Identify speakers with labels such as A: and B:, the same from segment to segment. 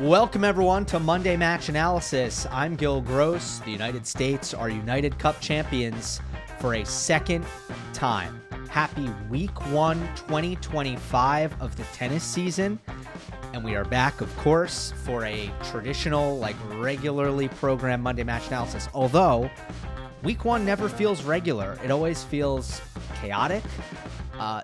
A: Welcome, everyone, to Monday Match Analysis. I'm Gill Gross. The United States are United Cup champions for a second time. Happy Week 1 2025 of the tennis season. And we are back, of course, for a traditional, regularly programmed Monday Match Analysis. Although, Week 1 never feels regular. It always feels chaotic,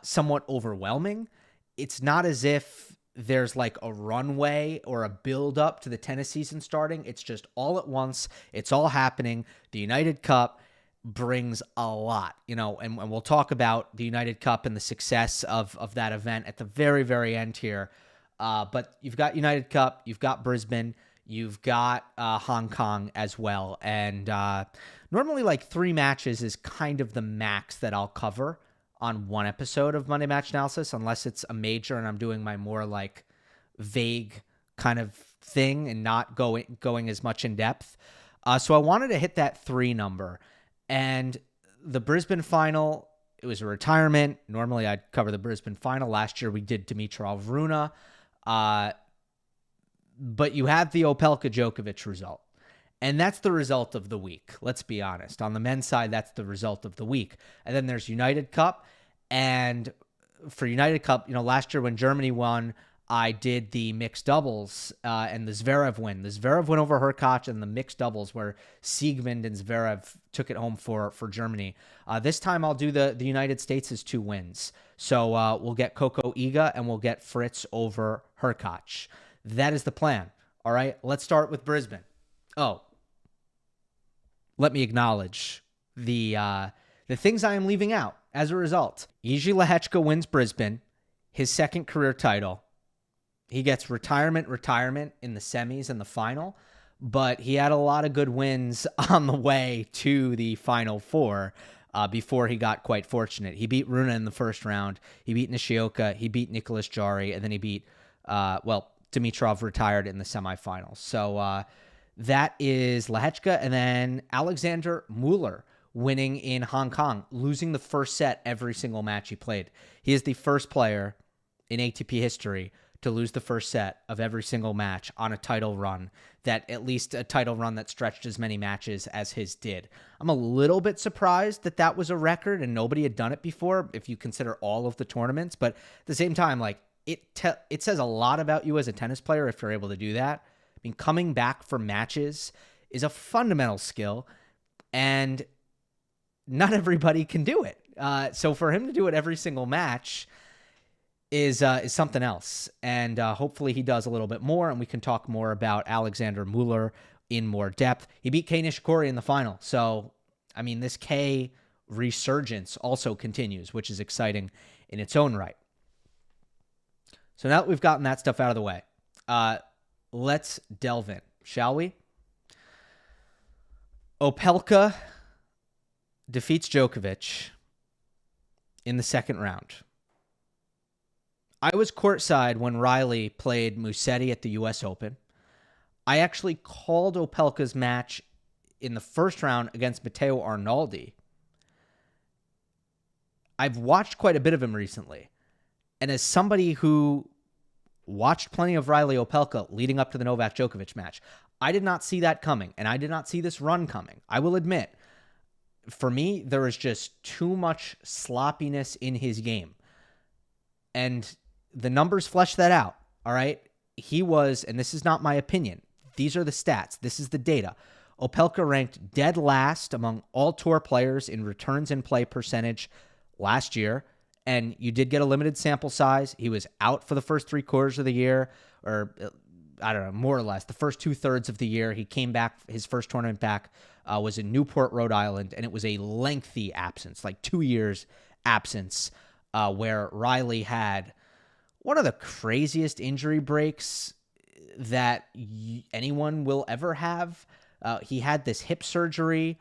A: somewhat overwhelming. It's not as if there's a runway or a build up to the tennis season starting. It's just all at once. It's all happening. The United Cup brings a lot, and we'll talk about the United Cup and the success of that event at the very, very end here. But you've got United Cup, you've got Brisbane, you've got Hong Kong as well. And normally 3 matches is kind of the max that I'll cover on one episode of Monday Match Analysis, unless it's a major and I'm doing my more vague kind of thing and not going as much in depth. So I wanted to hit that 3 number. And the Brisbane final, it was a retirement. Normally I'd cover the Brisbane final. Last year we did Dimitrov Rune. But you have the Opelka Djokovic result. And that's the result of the week. Let's be honest. On the men's side, that's the result of the week. And then there's United Cup. And for United Cup, last year when Germany won, I did the mixed doubles and the Zverev win. The Zverev win over Hurkacz and the mixed doubles where Siegmund and Zverev took it home for Germany. This time I'll do the United States' 2 wins. So we'll get Coco Gauff and we'll get Fritz over Hurkacz. That is the plan. All right, let's start with Brisbane. Oh, let me acknowledge the things I am leaving out as a result. Reilly Lehecka wins Brisbane, his second career title. He gets retirement in the semis and the final, but he had a lot of good wins on the way to the Final Four before he got quite fortunate. He beat Rune in the first round. He beat Nishioka. He beat Nicholas Jari, and then he beat, Dimitrov retired in the semifinals. So that is Lehecka, and then Alexandre Muller winning in Hong Kong, losing the first set every single match he played. He is the first player in ATP history to lose the first set of every single match on a title run, at least a title run that stretched as many matches as his did. I'm a little bit surprised that was a record and nobody had done it before if you consider all of the tournaments, but at the same time, it says a lot about you as a tennis player if you're able to do that. I mean, coming back from matches is a fundamental skill, and not everybody can do it. So for him to do it every single match is something else. And hopefully he does a little bit more, and we can talk more about Alexandre Muller in more depth. He beat Kei Nishikori in the final. So, I mean, this Kei resurgence also continues, which is exciting in its own right. So now that we've gotten that stuff out of the way, let's delve in, shall we? Opelka defeats Djokovic in the second round. I was courtside when Reilly played Musetti at the U.S. Open. I actually called Opelka's match in the first round against Matteo Arnaldi. I've watched quite a bit of him recently. And as somebody who watched plenty of Reilly Opelka leading up to the Novak Djokovic match, I did not see that coming, and I did not see this run coming. I will admit, for me, there is just too much sloppiness in his game. And the numbers flesh that out, all right? He was, and this is not my opinion, these are the stats, this is the data. Opelka ranked dead last among all tour players in returns in play percentage last year. And you did get a limited sample size. He was out for the first 3 quarters of the year, or I don't know, more or less the first 2/3 of the year. He came back, his first tournament back was in Newport, Rhode Island, and it was a lengthy absence, 2 years absence, where Reilly had one of the craziest injury breaks that anyone will ever have. He had this hip surgery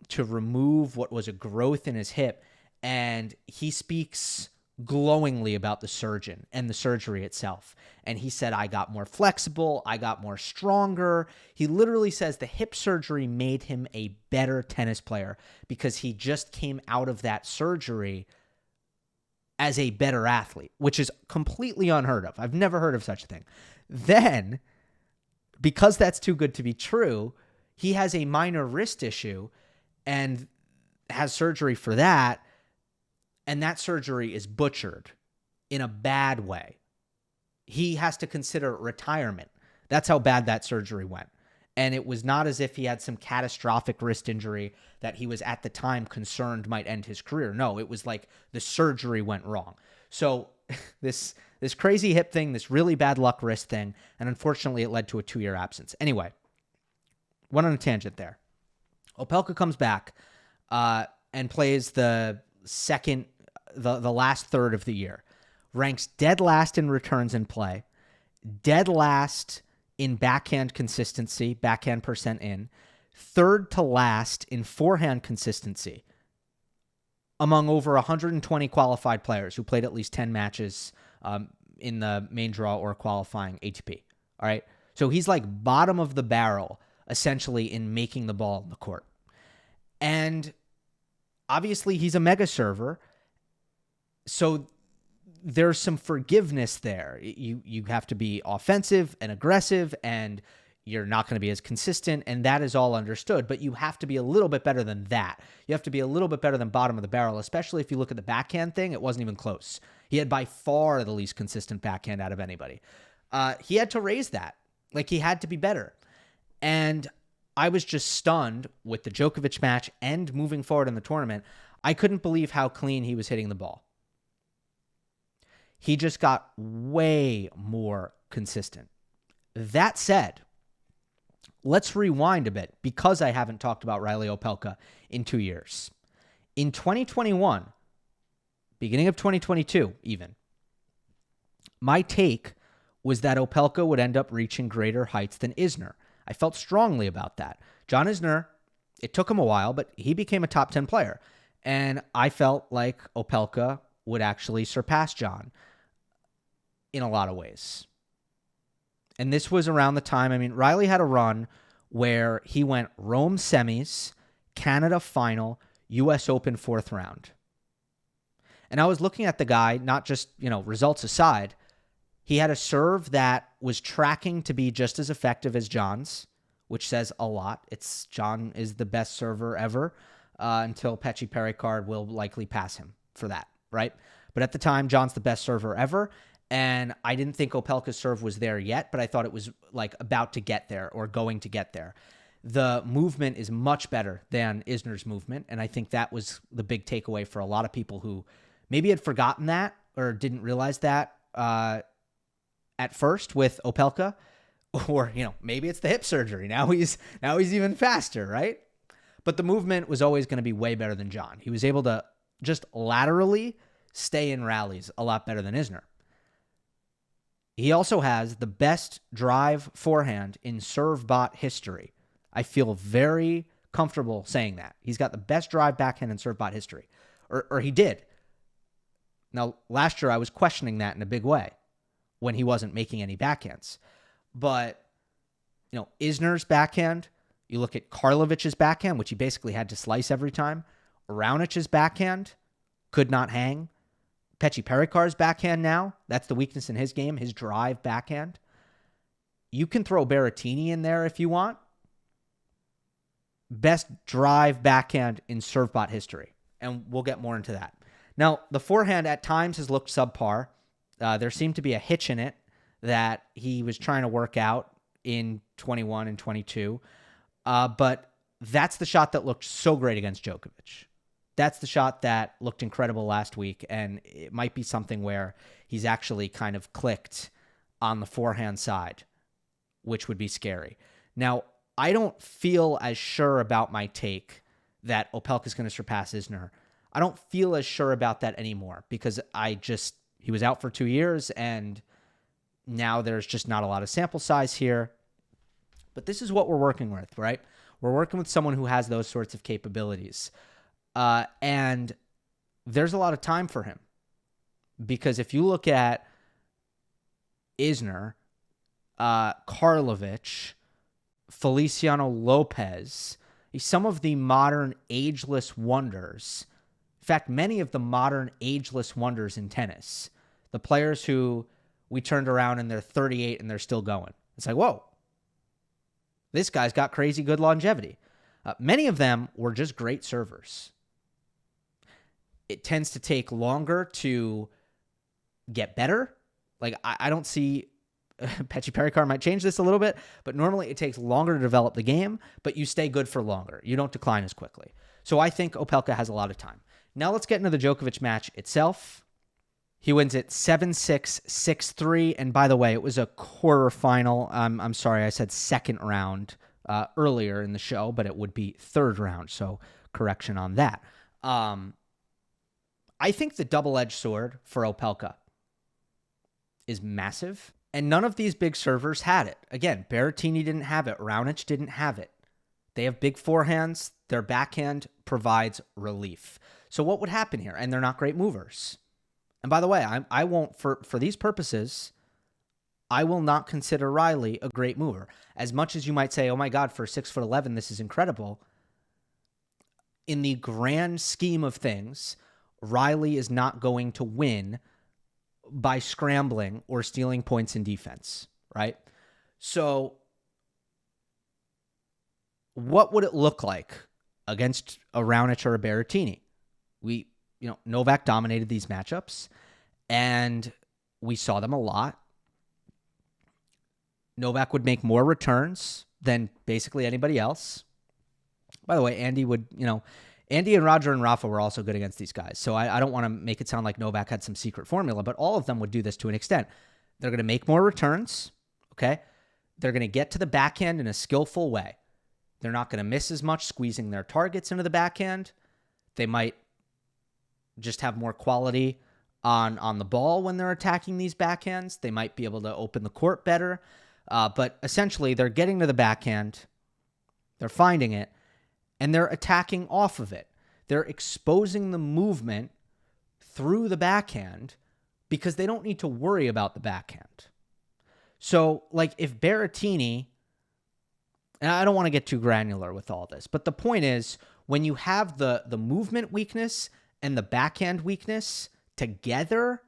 A: to remove what was a growth in his hip, and he speaks glowingly about the surgeon and the surgery itself. And he said, I got more flexible, I got more stronger. He literally says the hip surgery made him a better tennis player because he just came out of that surgery as a better athlete, which is completely unheard of. I've never heard of such a thing. Then, because that's too good to be true, he has a minor wrist issue and has surgery for that, and that surgery is butchered in a bad way. He has to consider retirement. That's how bad that surgery went. And it was not as if he had some catastrophic wrist injury that he was at the time concerned might end his career. No, it was like the surgery went wrong. So this crazy hip thing, this really bad luck wrist thing, and unfortunately it led to a 2-year absence. Anyway, went on a tangent there. Opelka comes back and plays the last third of the year. Ranks dead last in returns in play, dead last in backhand consistency, backhand percent in, third to last in forehand consistency among over 120 qualified players who played at least 10 matches in the main draw or qualifying ATP. All right. So he's like bottom of the barrel, essentially, in making the ball in the court. And obviously he's a mega server. So there's some forgiveness there. You have to be offensive and aggressive, and you're not going to be as consistent, and that is all understood. But you have to be a little bit better than that. You have to be a little bit better than bottom of the barrel, especially if you look at the backhand thing. It wasn't even close. He had by far the least consistent backhand out of anybody. He had to raise that. Like, he had to be better. And I was just stunned with the Djokovic match and moving forward in the tournament. I couldn't believe how clean he was hitting the ball. He just got way more consistent. That said, let's rewind a bit because I haven't talked about Reilly Opelka in 2 years. In 2021, beginning of 2022 even, my take was that Opelka would end up reaching greater heights than Isner. I felt strongly about that. John Isner, it took him a while, but he became a top 10 player. And I felt like Opelka would actually surpass John in a lot of ways. And this was around the time, Reilly had a run where he went Rome semis, Canada final, US Open fourth round. And I was looking at the guy, not just, results aside, he had a serve that was tracking to be just as effective as John's, which says a lot. John is the best server ever until Pechi Pericard will likely pass him for that, right? But at the time, John's the best server ever. And I didn't think Opelka's serve was there yet, but I thought it was like about to get there or going to get there. The movement is much better than Isner's movement, and I think that was the big takeaway for a lot of people who maybe had forgotten that or didn't realize that at first with Opelka, or maybe it's the hip surgery. Now he's even faster, right? But the movement was always going to be way better than John. He was able to just laterally stay in rallies a lot better than Isner. He also has the best drive forehand in serve bot history. I feel very comfortable saying that. He's got the best drive backhand in serve bot history. Or he did. Now, last year I was questioning that in a big way when he wasn't making any backhands. But, Isner's backhand, you look at Karlovic's backhand, which he basically had to slice every time. Raunic's backhand could not hang. Pechi Pericard's backhand now, that's the weakness in his game, his drive backhand. You can throw Berrettini in there if you want. Best drive backhand in serve bot history. And we'll get more into that. Now, the forehand at times has looked subpar. There seemed to be a hitch in it that he was trying to work out in 21 and 22. But that's the shot that looked so great against Djokovic. That's the shot that looked incredible last week, and it might be something where he's actually kind of clicked on the forehand side, which would be scary. Now, I don't feel as sure about my take that Opelka is going to surpass Isner. I don't feel as sure about that anymore because he was out for 2 years, and now there's just not a lot of sample size here. But this is what we're working with, right? We're working with someone who has those sorts of capabilities. And there's a lot of time for him because if you look at Isner, Karlovic, Feliciano Lopez, some of the modern ageless wonders fact, many of the modern ageless wonders in tennis, the players who we turned around and they're 38 and they're still going. It's like, whoa, this guy's got crazy good longevity. Many of them were just great servers. It tends to take longer to get better. Like, I don't see, Petchy Pericard might change this a little bit, but normally it takes longer to develop the game, but you stay good for longer. You don't decline as quickly. So I think Opelka has a lot of time. Now let's get into the Djokovic match itself. He wins it 7-6, 6-3. And by the way, it was a quarterfinal. I'm sorry, I said second round earlier in the show, but it would be third round. So correction on that. I think the double-edged sword for Opelka is massive. And none of these big servers had it. Again, Berrettini didn't have it. Raonic didn't have it. They have big forehands. Their backhand provides relief. So what would happen here? And they're not great movers. And by the way, I won't, for these purposes, I will not consider Reilly a great mover. As much as you might say, oh my God, for 6'11", this is incredible. In the grand scheme of things, Reilly is not going to win by scrambling or stealing points in defense, right? So what would it look like against a Raonic or a Berrettini? Novak dominated these matchups, and we saw them a lot. Novak would make more returns than basically anybody else. By the way, Andy and Roger and Rafa were also good against these guys. So I don't want to make it sound like Novak had some secret formula, but all of them would do this to an extent. They're going to make more returns, okay? They're going to get to the backhand in a skillful way. They're not going to miss as much squeezing their targets into the backhand. They might just have more quality on the ball when they're attacking these backhands. They might be able to open the court better. But essentially, they're getting to the backhand. They're finding it. And they're attacking off of it. They're exposing the movement through the backhand because they don't need to worry about the backhand. So, like, if Berrettini, and I don't want to get too granular with all this, but the point is, when you have the movement weakness and the backhand weakness together,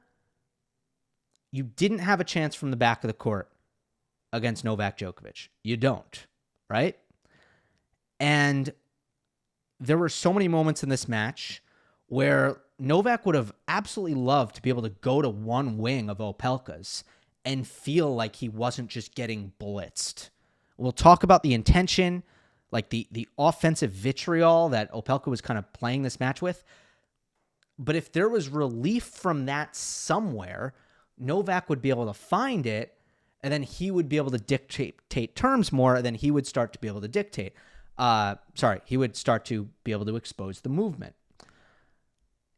A: you didn't have a chance from the back of the court against Novak Djokovic. You don't, right? And there were so many moments in this match where Novak would have absolutely loved to be able to go to one wing of Opelka's and feel like he wasn't just getting blitzed. We'll talk about the intention, like the offensive vitriol that Opelka was kind of playing this match with. But if there was relief from that somewhere, Novak would be able to find it, and then he would be able to dictate terms more, and then he would start to be able to dictate. He would start to be able to expose the movement.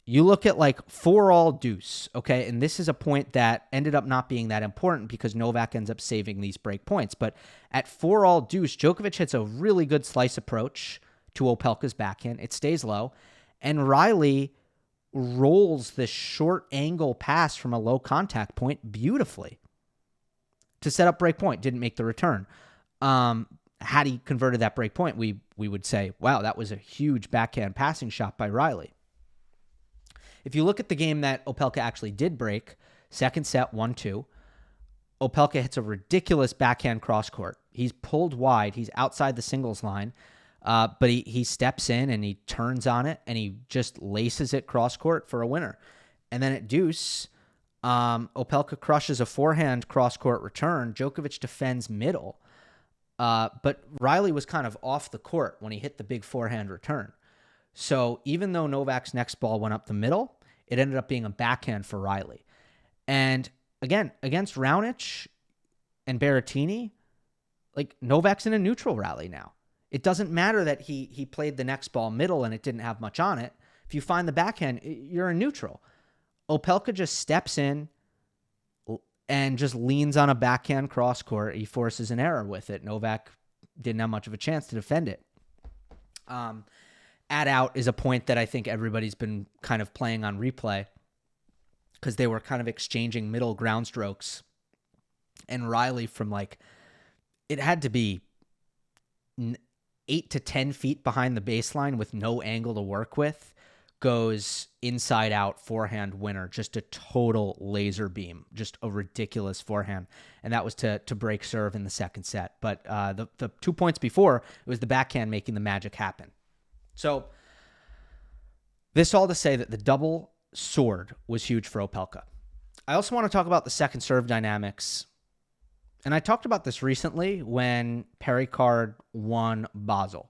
A: You look at like 4-all deuce, okay? And this is a point that ended up not being that important because Novak ends up saving these break points. But at 4-all deuce, Djokovic hits a really good slice approach to Opelka's backhand. It stays low. And Reilly rolls this short angle pass from a low contact point beautifully to set up break point. Didn't make the return. Had he converted that break point, we would say, wow, that was a huge backhand passing shot by Reilly. If you look at the game that Opelka actually did break, second set, 1-2, Opelka hits a ridiculous backhand cross court. He's pulled wide. He's outside the singles line, but he steps in and he turns on it and he just laces it cross court for a winner. And then at deuce, Opelka crushes a forehand cross court return. Djokovic defends middle. But Reilly was kind of off the court when he hit the big forehand return. So even though Novak's next ball went up the middle, it ended up being a backhand for Reilly. And again, against Raonic and Berrettini, like Novak's in a neutral rally now. It doesn't matter that he played the next ball middle and it didn't have much on it. If you find the backhand, you're in neutral. Opelka just steps in and just leans on a backhand cross court. He forces an error with it. Novak didn't have much of a chance to defend it. At out is a point that I think everybody's been kind of playing on replay because they were kind of exchanging middle ground strokes. And Reilly from it had to be 8 to 10 feet behind the baseline with no angle to work with, goes inside out forehand winner, just a total laser beam, just a ridiculous forehand. And that was to break serve in the second set. But the 2 points before, it was the backhand making the magic happen. So this all to say that the double sword was huge for Opelka. I also want to talk about the second serve dynamics. And I talked about this recently when Pericard won Basel.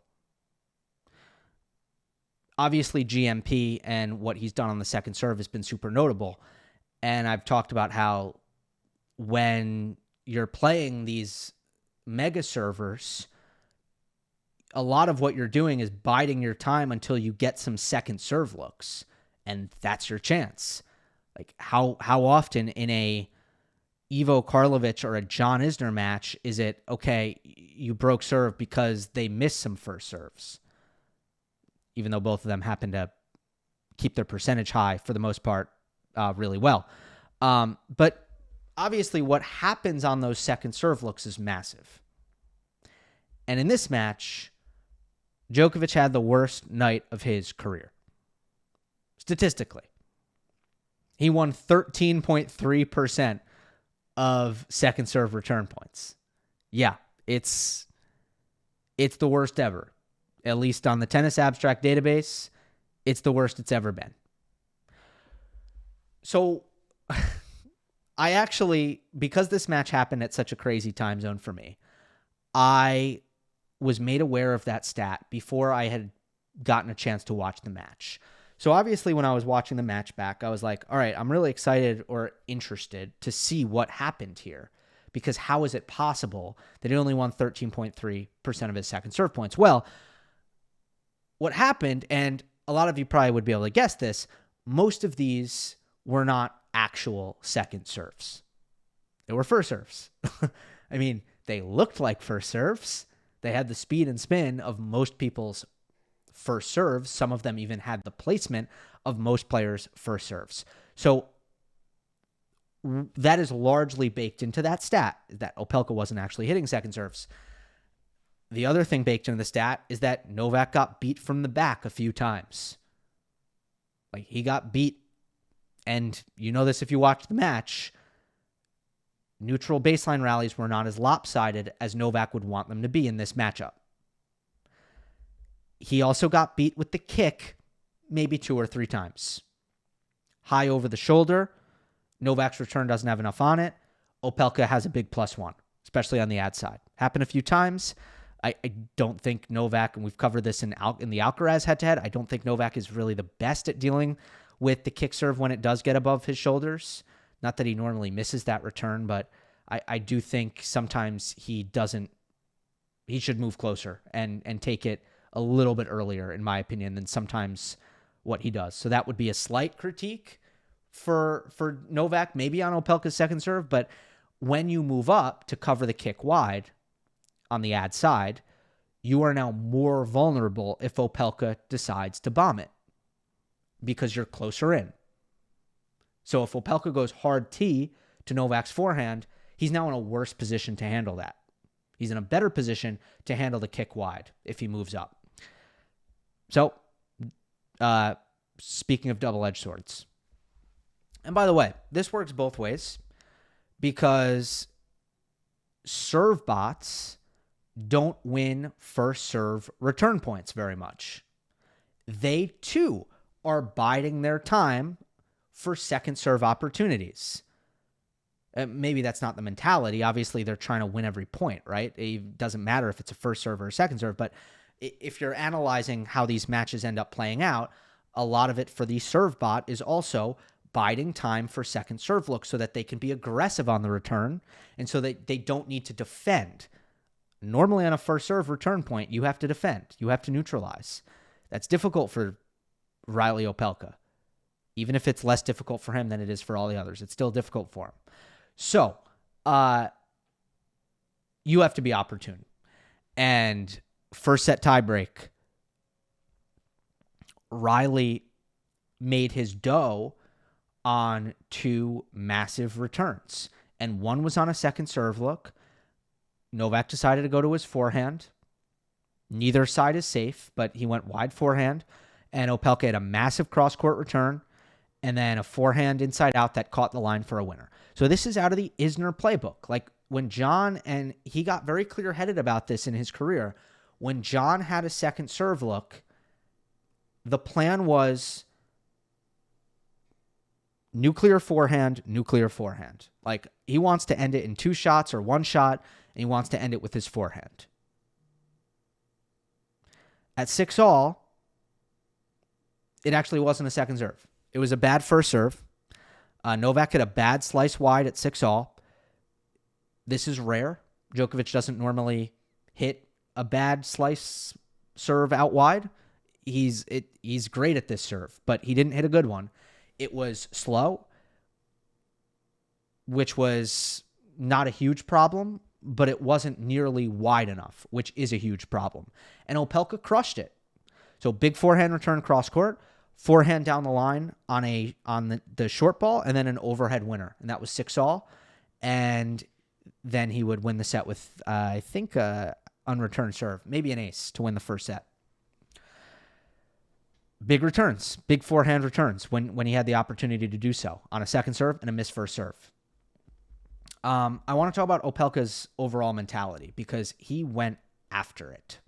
A: Obviously, GMP and what he's done on the second serve has been super notable. And I've talked about how when you're playing these mega servers, a lot of what you're doing is biding your time until you get some second serve looks. And that's your chance. Like how often in a Ivo Karlovic or a John Isner match is it, okay, you broke serve because they missed some first serves? Even though both of them happen to keep their percentage high for the most part really well. But obviously what happens on those second serve looks is massive. And in this match, Djokovic had the worst night of his career. Statistically. He won 13.3% of second serve return points. Yeah, it's the worst ever. At least on the Tennis Abstract database, it's the worst it's ever been. So I actually, because this match happened at such a crazy time zone for me, I was made aware of that stat before I had gotten a chance to watch the match. So obviously when I was watching the match back, I was like, all right, I'm really excited or interested to see what happened here. Because how is it possible that he only won 13.3% of his second serve points? Well, what happened, and a lot of you probably would be able to guess this, most of these were not actual second serves. They were first serves. I mean, they looked like first serves. They had the speed and spin of most people's first serves. Some of them even had the placement of most players' first serves. So that is largely baked into that stat, that Opelka wasn't actually hitting second serves. The other thing baked into the stat is that Novak got beat from the back a few times. Like, he got beat, and you know this if you watched the match, neutral baseline rallies were not as lopsided as Novak would want them to be in this matchup. He also got beat with the kick maybe 2 or 3 times. High over the shoulder, Novak's return doesn't have enough on it. Opelka has a big +1, especially on the ad side. Happened a few times. I don't think Novak, and we've covered this in the Alcaraz head-to-head, I don't think Novak is really the best at dealing with the kick serve when it does get above his shoulders. Not that he normally misses that return, but I do think sometimes he should move closer and take it a little bit earlier, in my opinion, than sometimes what he does. So that would be a slight critique for Novak, maybe on Opelka's second serve, but when you move up to cover the kick wide on the ad side, you are now more vulnerable if Opelka decides to bomb it because you're closer in. So if Opelka goes hard T to Novak's forehand, he's now in a worse position to handle that. He's in a better position to handle the kick wide if he moves up. So, speaking of double-edged swords. And by the way, this works both ways because serve bots don't win first serve return points very much. They, too, are biding their time for second serve opportunities. Maybe that's not the mentality. Obviously, they're trying to win every point, right? It doesn't matter if it's a first serve or a second serve, but if you're analyzing how these matches end up playing out, a lot of it for the serve bot is also biding time for second serve looks so that they can be aggressive on the return and so that they don't need to defend. Normally on a first serve return point, you have to defend. You have to neutralize. That's difficult for Reilly Opelka. Even if it's less difficult for him than it is for all the others, it's still difficult for him. So, you have to be opportune. And first set tiebreak, Reilly made his dough on 2 massive returns. And one was on a second serve look. Novak decided to go to his forehand. Neither side is safe, but he went wide forehand. And Opelka had a massive cross-court return and then a forehand inside out that caught the line for a winner. So this is out of the Isner playbook. Like when John, and he got very clear-headed about this in his career, when John had a second serve look, the plan was nuclear forehand. Like he wants to end it in 2 shots or 1 shot, and he wants to end it with his forehand. At 6-all, it actually wasn't a second serve. It was a bad first serve. Novak had a bad slice wide at 6-all. This is rare. Djokovic doesn't normally hit a bad slice serve out wide. He's great at this serve, but he didn't hit a good one. It was slow, which was not a huge problem, but it wasn't nearly wide enough, which is a huge problem. And Opelka crushed it. So big forehand return cross court, forehand down the line on the short ball, and then an overhead winner. And that was 6-all. And then he would win the set with, I think, unreturned serve, maybe an ace to win the first set. Big returns, big forehand returns when he had the opportunity to do so on a second serve and a missed first serve. I want to talk about Opelka's overall mentality because he went after it.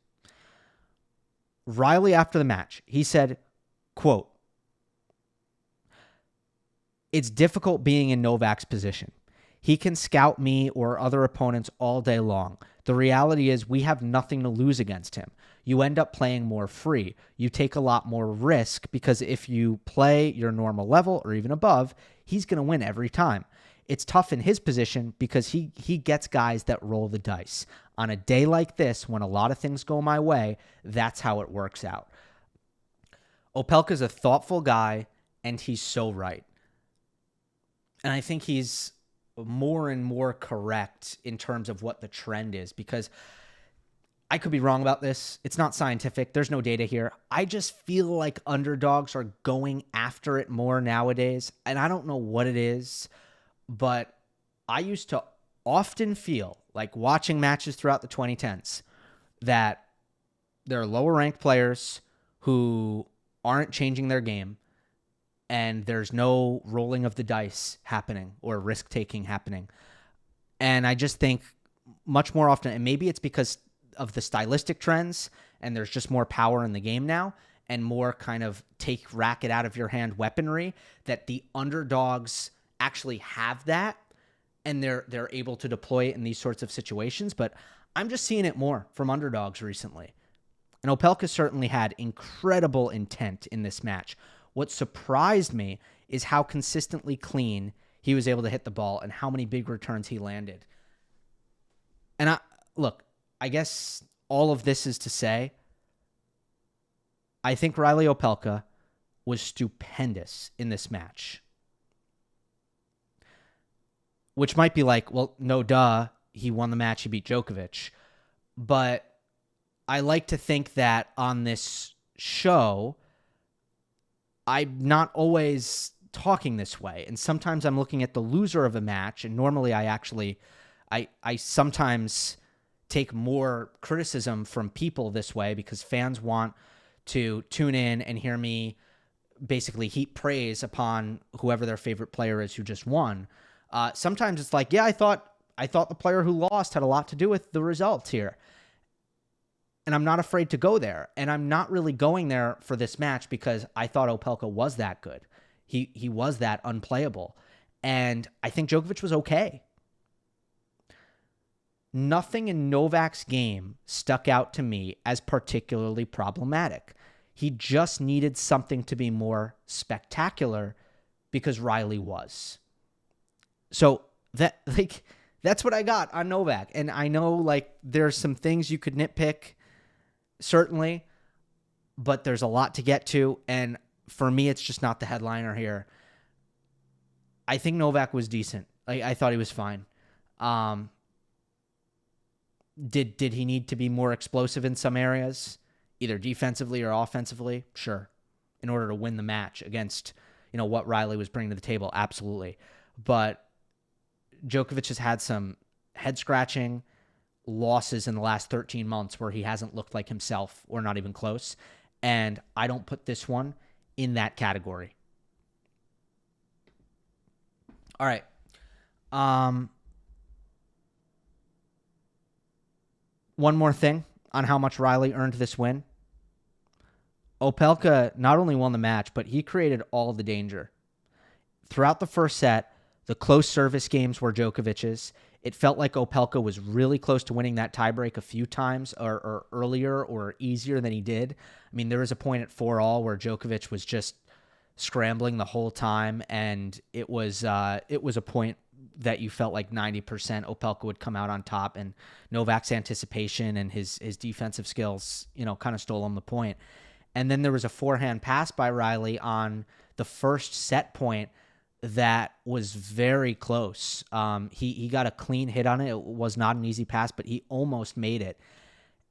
A: Reilly, after the match, he said, quote, "It's difficult being in Novak's position. He can scout me or other opponents all day long. The reality is we have nothing to lose against him. You end up playing more free. You take a lot more risk because if you play your normal level or even above, he's going to win every time. It's tough in his position because he gets guys that roll the dice. On a day like this, when a lot of things go my way, that's how it works out." Opelka's a thoughtful guy, and he's so right. And I think he's more and more correct in terms of what the trend is, because I could be wrong about this. It's not scientific. There's no data here. I just feel like underdogs are going after it more nowadays, and I don't know what it is, but I used to often feel like watching matches throughout the 2010s that there are lower ranked players who aren't changing their game, and there's no rolling of the dice happening or risk-taking happening. And I just think much more often, and maybe it's because of the stylistic trends, and there's just more power in the game now, and more kind of take racket out of your hand weaponry, that the underdogs actually have that, and they're able to deploy it in these sorts of situations. But I'm just seeing it more from underdogs recently. And Opelka certainly had incredible intent in this match. What surprised me is how consistently clean he was able to hit the ball and how many big returns he landed. And I guess all of this is to say, I think Reilly Opelka was stupendous in this match. Which might be like, well, no duh, he won the match, he beat Djokovic. But I like to think that on this show, I'm not always talking this way. And sometimes I'm looking at the loser of a match, and normally I sometimes take more criticism from people this way because fans want to tune in and hear me basically heap praise upon whoever their favorite player is who just won. Sometimes it's like, yeah, I thought the player who lost had a lot to do with the results here. And I'm not afraid to go there. And I'm not really going there for this match because I thought Opelka was that good. He was that unplayable. And I think Djokovic was okay. Nothing in Novak's game stuck out to me as particularly problematic. He just needed something to be more spectacular because Reilly was. So that's what I got on Novak. And I know there's some things you could nitpick, certainly, but there's a lot to get to. And for me, it's just not the headliner here. I think Novak was decent. I thought he was fine. Did he need to be more explosive in some areas, either defensively or offensively? Sure. In order to win the match against, what Reilly was bringing to the table, absolutely. But Djokovic has had some head-scratching losses in the last 13 months where he hasn't looked like himself or not even close. And I don't put this one in that category. All right. One more thing on how much Reilly earned this win. Opelka not only won the match, but he created all the danger. Throughout the first set, the close service games were Djokovic's. It felt like Opelka was really close to winning that tiebreak a few times or earlier or easier than he did. I mean, there was a point at 4-all where Djokovic was just scrambling the whole time, and it was a point that you felt like 90% Opelka would come out on top, and Novak's anticipation and his defensive skills, kind of stole him the point. And then there was a forehand pass by Reilly on the first set point that was very close. He got a clean hit on it. It was not an easy pass, but he almost made it.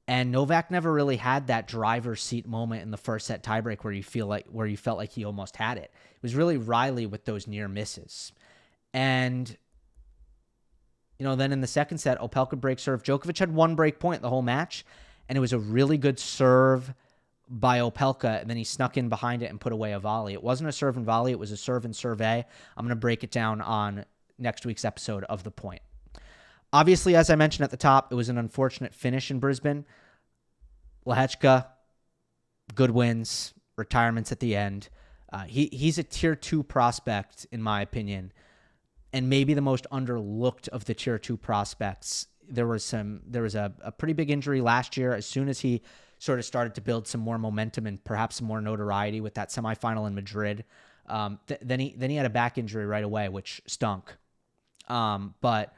A: And Novak never really had that driver's seat moment in the first set tiebreak where you felt like he almost had it. It was really Reilly with those near misses. And then in the second set, Opelka break serve. Djokovic had one break point the whole match, and it was a really good serve by Opelka, and then he snuck in behind it and put away a volley. It wasn't a serve and volley. It was a serve and serve A. I'm going to break it down on next week's episode of The Point. Obviously, as I mentioned at the top, it was an unfortunate finish in Brisbane. Lehecka, good wins, retirements at the end. He's a tier 2 prospect, in my opinion, and maybe the most underlooked of the tier 2 prospects. There was a pretty big injury last year. As soon as he sort of started to build some more momentum and perhaps some more notoriety with that semifinal in Madrid, then he had a back injury right away, which stunk. But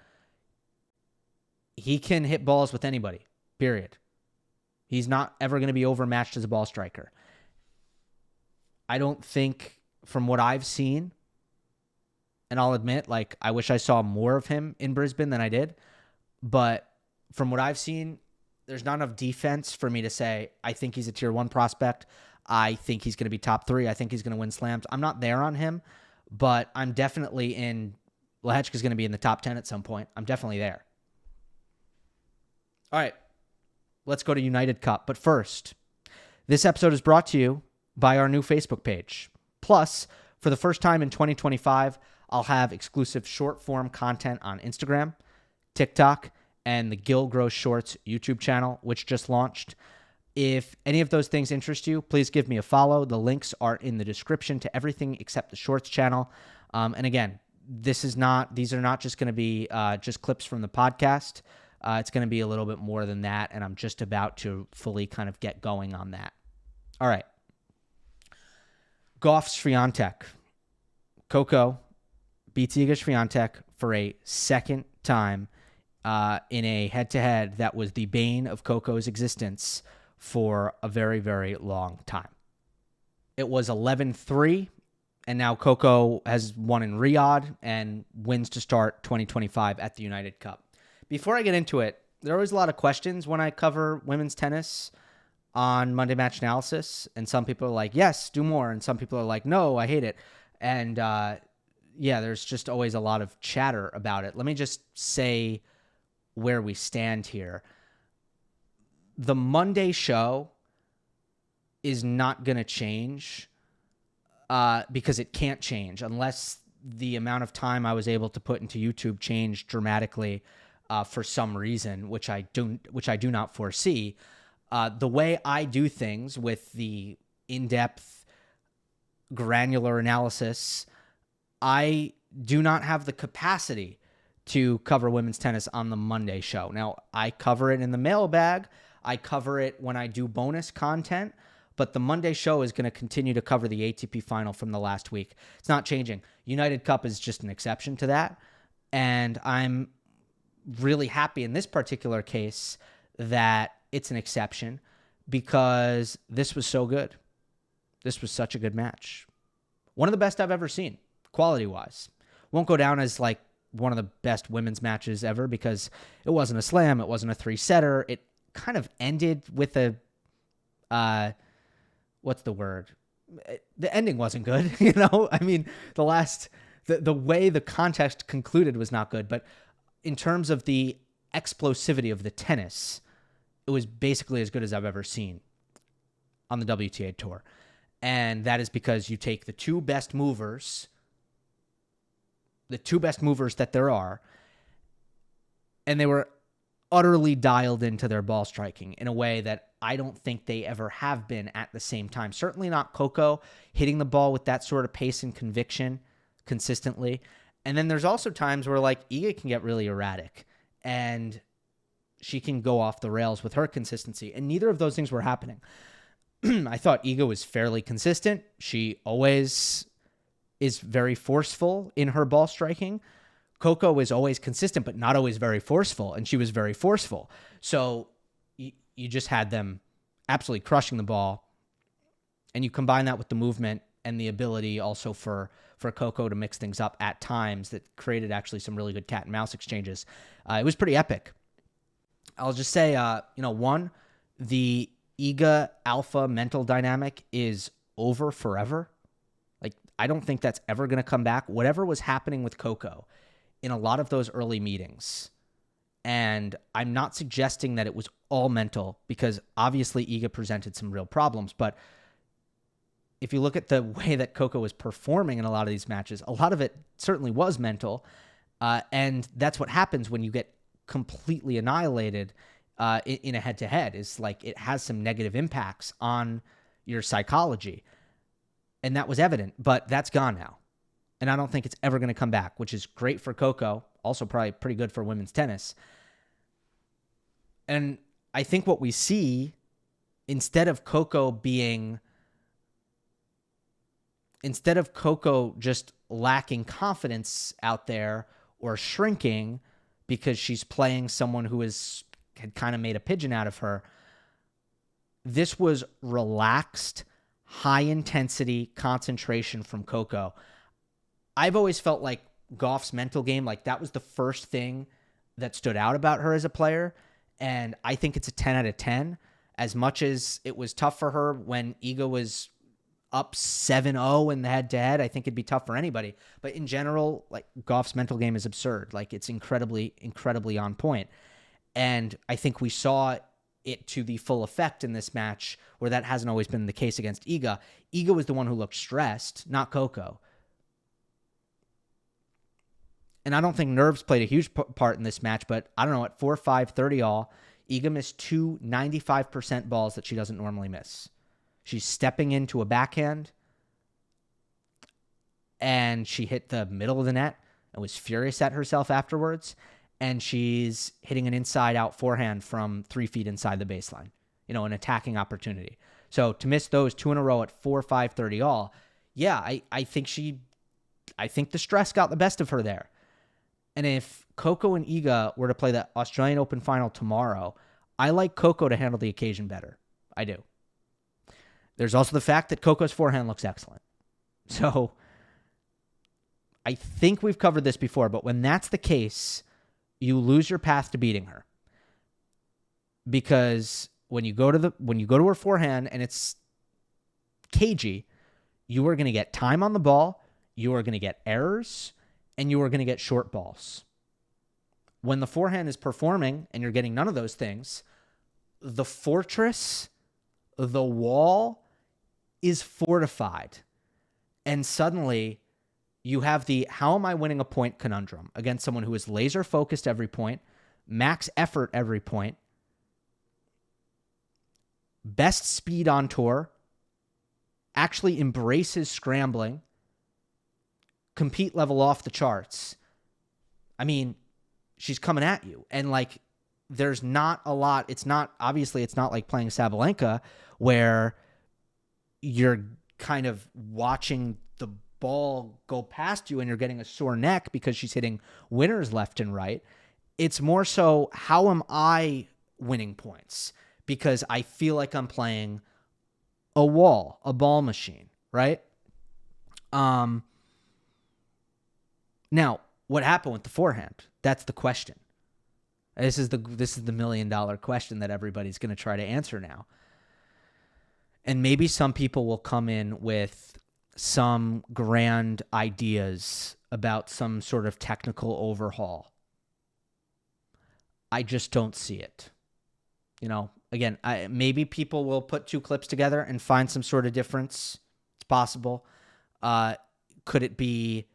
A: he can hit balls with anybody, period. He's not ever going to be overmatched as a ball striker. I don't think, from what I've seen, and I'll admit, I wish I saw more of him in Brisbane than I did, but from what I've seen, there's not enough defense for me to say, I think he's a tier 1 prospect. I think he's going to be top 3. I think he's going to win slams. I'm not there on him, but I'm definitely in. Lehecka's going to be in the top 10 at some point. I'm definitely there. All right, let's go to United Cup. But first, this episode is brought to you by our new Facebook page. Plus, for the first time in 2025, I'll have exclusive short-form content on Instagram, TikTok, and the Gill Gross Shorts YouTube channel, which just launched. If any of those things interest you, please give me a follow. The links are in the description to everything except the Shorts channel. And again, these are not just going to be just clips from the podcast. It's going to be a little bit more than that, and I'm just about to fully kind of get going on that. All right. Gauff Swiatek. Coco beats Iga Swiatek for a second time in a head-to-head that was the bane of Coco's existence for a very, very long time. It was 11-3, and now Coco has won in Riyadh and wins to start 2025 at the United Cup. Before I get into it, there are always a lot of questions when I cover women's tennis on Monday Match Analysis, and some people are like, yes, do more, and some people are like, no, I hate it. And there's just always a lot of chatter about it. Let me just say where we stand here. The Monday show is not going to change because it can't change unless the amount of time I was able to put into YouTube changed dramatically for some reason, which I do not foresee. The way I do things with the in-depth, granular analysis, I do not have the capacity to cover women's tennis on the Monday show. Now, I cover it in the mailbag. I cover it when I do bonus content, but the Monday show is going to continue to cover the ATP final from the last week. It's not changing. United Cup is just an exception to that, and I'm really happy in this particular case that it's an exception because this was so good. This was such a good match. One of the best I've ever seen, quality-wise. Won't go down as one of the best women's matches ever because it wasn't a slam. It wasn't a 3-setter. It kind of ended with a, what's the word? The ending wasn't good, I mean, the way the contest concluded was not good, but in terms of the explosivity of the tennis, it was basically as good as I've ever seen. on the WTA Tour. And that is because you take the two best movers that there are, and they were utterly dialed into their ball striking in a way that I don't think they ever have been at the same time. Certainly not Coco hitting the ball with that sort of pace and conviction consistently. And then there's also times where like Iga can get really erratic and she can go off the rails with her consistency. And neither of those things were happening. I thought Iga was fairly consistent. She always is very forceful in her ball striking. Coco is always consistent, but not always very forceful, and she was very forceful. So you just had them absolutely crushing the ball, and you combine that with the movement and the ability also for Coco to mix things up at times that created actually some really good cat and mouse exchanges. It was pretty epic. I'll just say, the Iga alpha mental dynamic is over forever. Like, I don't think that's ever going to come back. Whatever was happening with Coco in a lot of those early meetings, and I'm not suggesting that it was all mental because obviously Iga presented some real problems, but if you look at the way that Coco was performing in a lot of these matches, a lot of it certainly was mental, and that's what happens when you get completely annihilated in a head-to-head, is like it has some negative impacts on your psychology, and that was evident, but that's gone now. And I don't think it's ever going to come back, which is great for Coco, also probably pretty good for women's tennis. And I think what we see, instead of Coco just lacking confidence out there or shrinking because she's playing someone who had kind of made a pigeon out of her, this was relaxed, high-intensity concentration from Coco. I've always felt like Gauff's mental game, like that was the first thing that stood out about her as a player. And I think it's a 10 out of 10. As much as it was tough for her when Iga was up 7-0 in the head-to-head, I think it'd be tough for anybody. But in general, like Gauff's mental game is absurd. Like it's incredibly, incredibly on point. And I think we saw it to the full effect in this match where that hasn't always been the case against Iga. Iga was the one who looked stressed, not Coco. And I don't think nerves played a huge part in this match, but I don't know, at 4-5, 30 all, Iga missed two 95% balls that she doesn't normally miss. She's stepping into a backhand, and she hit the middle of the net and was furious at herself afterwards, and she's hitting an inside-out forehand from 3 feet inside the baseline, an attacking opportunity. So to miss those two in a row at 4-5, 30 all, yeah, I think the stress got the best of her there. And if Coco and Iga were to play the Australian Open final tomorrow, I like Coco to handle the occasion better. I do. There's also the fact that Coco's forehand looks excellent. So I think we've covered this before, but when that's the case, you lose your path to beating her. Because when you go to her forehand and it's cagey, you are going to get time on the ball, you are going to get errors, and you are going to get short balls. When the forehand is performing and you're getting none of those things, the fortress, the wall is fortified. And suddenly you have the how am I winning a point conundrum against someone who is laser focused every point, max effort every point, best speed on tour, actually embraces scrambling, compete level off the charts. I mean, she's coming at you. And like, there's not a lot. It's not like playing Sabalenka where you're kind of watching the ball go past you and you're getting a sore neck because she's hitting winners left and right. It's more so, how am I winning points? Because I feel like I'm playing a ball machine, right? Now, what happened with the forehand? That's the question. This is the $1 million question that everybody's going to try to answer now. And maybe some people will come in with some grand ideas about some sort of technical overhaul. I just don't see it. Again, maybe people will put two clips together and find some sort of difference. It's possible. Could it be,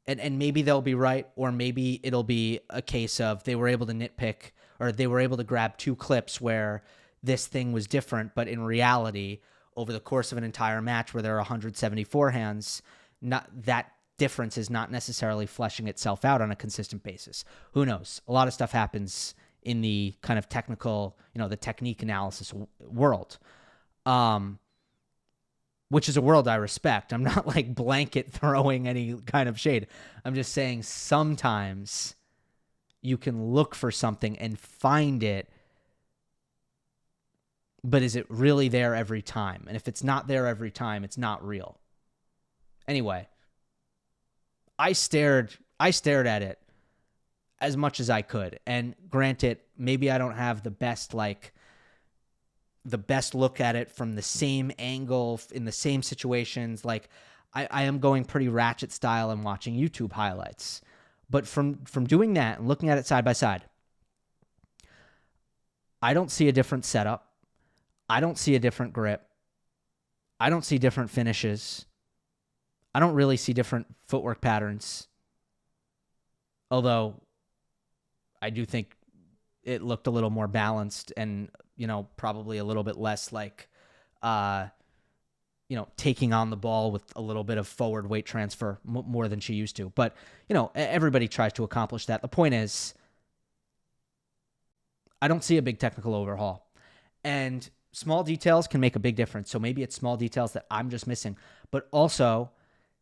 A: and maybe they'll be right, or maybe it'll be a case of they were able to nitpick, or they were able to grab two clips where this thing was different, but in reality, over the course of an entire match where there are 170 forehands, not that difference is not necessarily fleshing itself out on a consistent basis. Who knows? A lot of stuff happens in the kind of technical, the technique analysis world, which is a world I respect. I'm not like blanket throwing any kind of shade. I'm just saying sometimes you can look for something and find it, but is it really there every time? And if it's not there every time, it's not real. Anyway, I stared at it as much as I could. And granted, maybe I don't have the best look at it from the same angle in the same situations. Like I am going pretty ratchet style and watching YouTube highlights. But from doing that and looking at it side by side, I don't see a different setup. I don't see a different grip. I don't see different finishes. I don't really see different footwork patterns. Although I do think it looked a little more balanced and, probably a little bit less like, taking on the ball with a little bit of forward weight transfer more than she used to. But, everybody tries to accomplish that. The point is, I don't see a big technical overhaul. And small details can make a big difference. So maybe it's small details that I'm just missing. But also,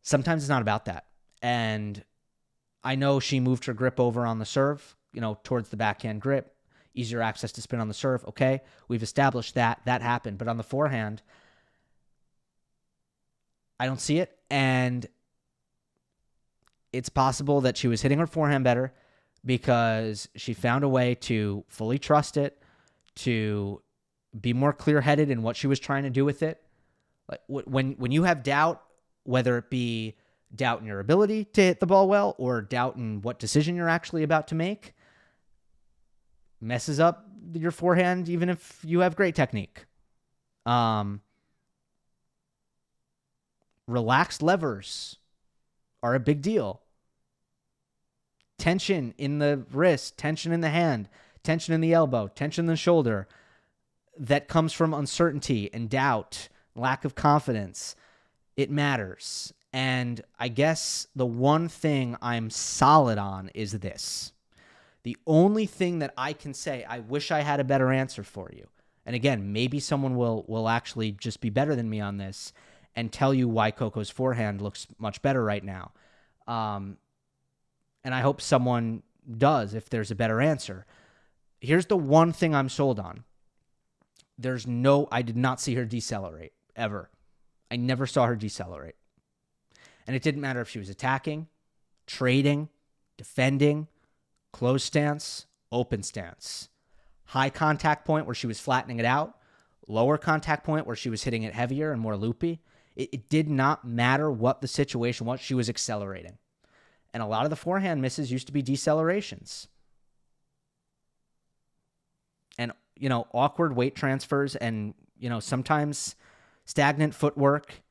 A: sometimes it's not about that. And I know she moved her grip over on the serve, towards the backhand grip. Easier access to spin on the serve. Okay, we've established that. That happened. But on the forehand, I don't see it. And it's possible that she was hitting her forehand better because she found a way to fully trust it, to be more clear-headed in what she was trying to do with it. Like when you have doubt, whether it be doubt in your ability to hit the ball well or doubt in what decision you're actually about to make, messes up your forehand even if you have great technique. Relaxed levers are a big deal. Tension in the wrist, tension in the hand, tension in the elbow, tension in the shoulder that comes from uncertainty and doubt, lack of confidence. It matters. And I guess the one thing I'm solid on is this. The only thing that I can say, I wish I had a better answer for you. And again, maybe someone will actually just be better than me on this and tell you why Coco's forehand looks much better right now. And I hope someone does if there's a better answer. Here's the one thing I'm sold on. I did not see her decelerate, ever. I never saw her decelerate. And it didn't matter if she was attacking, trading, defending, close stance, open stance. High contact point where she was flattening it out. Lower contact point where she was hitting it heavier and more loopy. It did not matter what the situation was. She was accelerating. And a lot of the forehand misses used to be decelerations. And, awkward weight transfers and, sometimes stagnant footwork.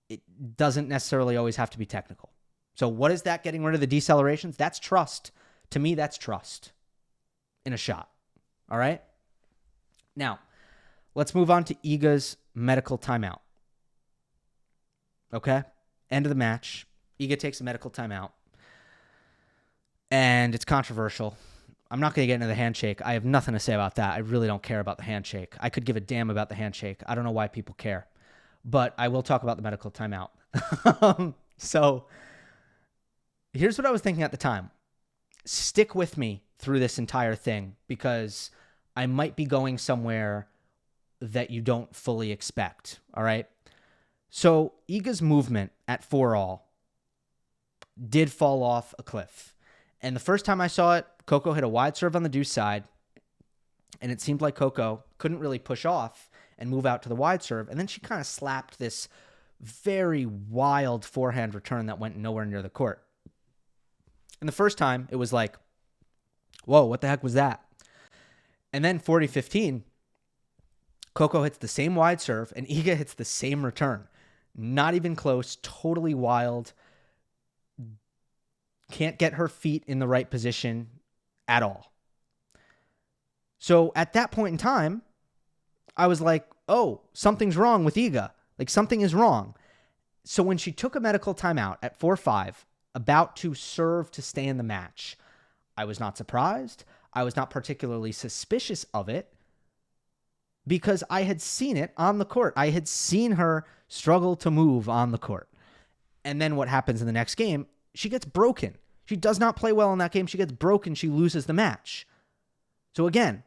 A: It doesn't necessarily always have to be technical. So what is that getting rid of the decelerations? That's trust. To me, that's trust in a shot. All right? Now, let's move on to Iga's medical timeout. Okay? End of the match. Iga takes a medical timeout. And it's controversial. I'm not going to get into the handshake. I have nothing to say about that. I really don't care about the handshake. I could give a damn about the handshake. I don't know why people care. But I will talk about the medical timeout. So here's what I was thinking at the time. Stick with me through this entire thing because I might be going somewhere that you don't fully expect. All right? So Iga's movement at 4-all did fall off a cliff. And the first time I saw it, Coco hit a wide serve on the deuce side, and it seemed like Coco couldn't really push off and move out to the wide serve, and then she kind of slapped this very wild forehand return that went nowhere near the court. And the first time, it was like, Whoa, what the heck was that? And then 40-15, Coco hits the same wide serve, and Iga hits the same return. Not even close, totally wild. Can't get her feet in the right position at all. So at that point in time, I was like, oh, something's wrong with Iga. Like, something is wrong. So when she took a medical timeout at 4-5, about to serve to stay in the match, I was not surprised. I was not particularly suspicious of it because I had seen it on the court. I had seen her struggle to move on the court. And then what happens in the next game? She gets broken. She does not play well in that game. She gets broken. She loses the match. So again,